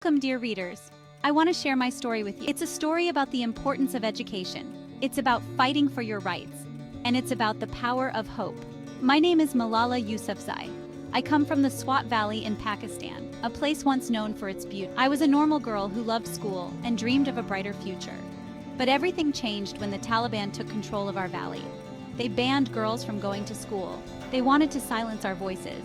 Welcome, dear readers. I want to share my story with you. It's a story about the importance of education. It's about fighting for your rights. And it's about the power of hope. My name is Malala Yousafzai. I come from the Swat Valley in Pakistan, a place once known for its beauty. I was a normal girl who loved school and dreamed of a brighter future. But everything changed when the Taliban took control of our valley. They banned girls from going to school. They wanted to silence our voices.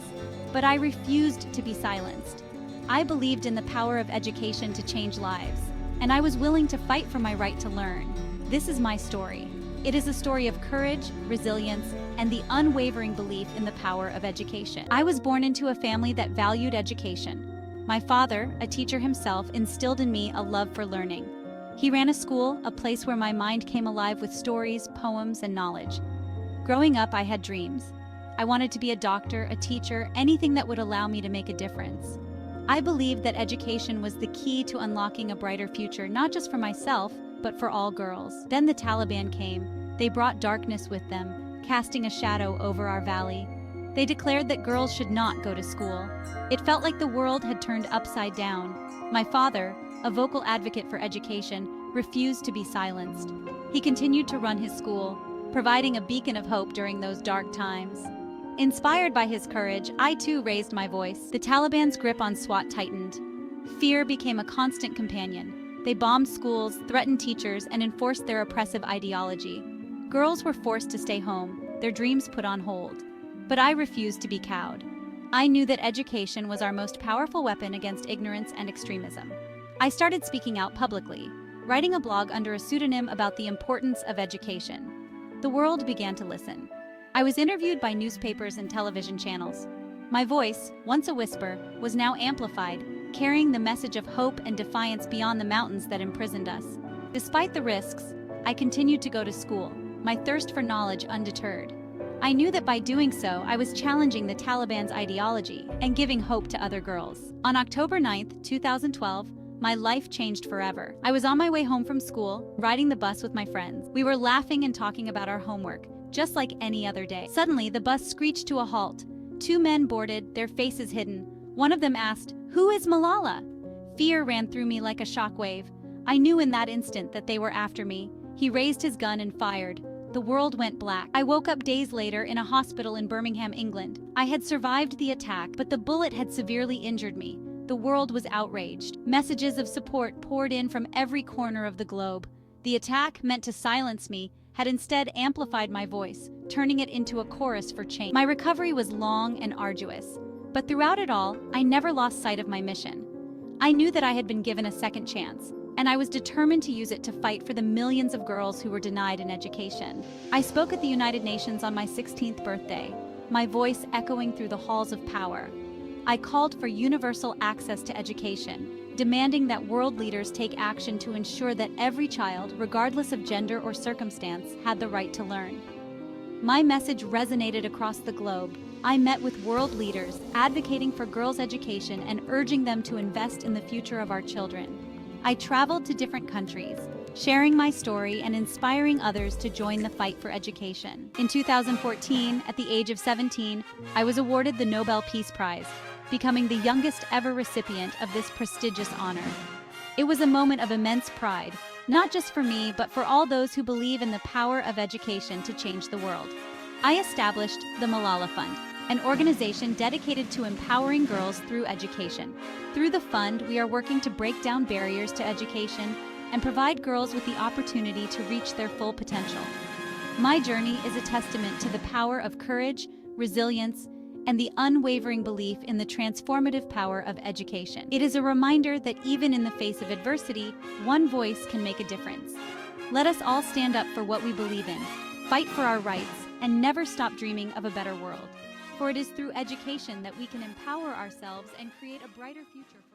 But I refused to be silenced. I believed in the power of education to change lives, and I was willing to fight for my right to learn. This is my story. It is a story of courage, resilience, and the unwavering belief in the power of education. I was born into a family that valued education. My father, a teacher himself, instilled in me a love for learning. He ran a school, a place where my mind came alive with stories, poems, and knowledge. Growing up, I had dreams. I wanted to be a doctor, a teacher, anything that would allow me to make a difference. I believed that education was the key to unlocking a brighter future, not just for myself, but for all girls. Then the Taliban came. They brought darkness with them, casting a shadow over our valley. They declared that girls should not go to school. It felt like the world had turned upside down. My father, a vocal advocate for education, refused to be silenced. He continued to run his school, providing a beacon of hope during those dark times. Inspired by his courage, I too raised my voice. The Taliban's grip on Swat tightened. Fear became a constant companion. They bombed schools, threatened teachers, and enforced their oppressive ideology. Girls were forced to stay home, their dreams put on hold. But I refused to be cowed. I knew that education was our most powerful weapon against ignorance and extremism. I started speaking out publicly, writing a blog under a pseudonym about the importance of education. The world began to listen. I was interviewed by newspapers and television channels. My voice, once a whisper, was now amplified, carrying the message of hope and defiance beyond the mountains that imprisoned us. Despite the risks, I continued to go to school, my thirst for knowledge undeterred. I knew that by doing so, I was challenging the Taliban's ideology and giving hope to other girls. On October 9, 2012, my life changed forever. I was on my way home from school, riding the bus with my friends. We were laughing and talking about our homework, just like any other day. Suddenly, the bus screeched to a halt. Two men boarded, their faces hidden. One of them asked, "Who is Malala?" Fear ran through me like a shockwave. I knew in that instant that they were after me. He raised his gun and fired. The world went black. I woke up days later in a hospital in Birmingham, England. I had survived the attack, but the bullet had severely injured me. The world was outraged. Messages of support poured in from every corner of the globe. The attack, meant to silence me, had instead amplified my voice, turning it into a chorus for change. My recovery was long and arduous, but throughout it all, I never lost sight of my mission. I knew that I had been given a second chance, and I was determined to use it to fight for the millions of girls who were denied an education. I spoke at the United Nations on my 16th birthday, my voice echoing through the halls of power. I called for universal access to education, demanding that world leaders take action to ensure that every child, regardless of gender or circumstance, had the right to learn. My message resonated across the globe. I met with world leaders, advocating for girls' education and urging them to invest in the future of our children. I traveled to different countries, sharing my story and inspiring others to join the fight for education. In 2014, at the age of 17, I was awarded the Nobel Peace Prize, becoming the youngest ever recipient of this prestigious honor. It was a moment of immense pride, not just for me, but for all those who believe in the power of education to change the world. I established the Malala Fund, an organization dedicated to empowering girls through education. Through the fund, we are working to break down barriers to education and provide girls with the opportunity to reach their full potential. My journey is a testament to the power of courage, resilience, and the unwavering belief in the transformative power of education. It is a reminder that even in the face of adversity, one voice can make a difference. Let us all stand up for what we believe in, fight for our rights, and never stop dreaming of a better world. For it is through education that we can empower ourselves and create a brighter future for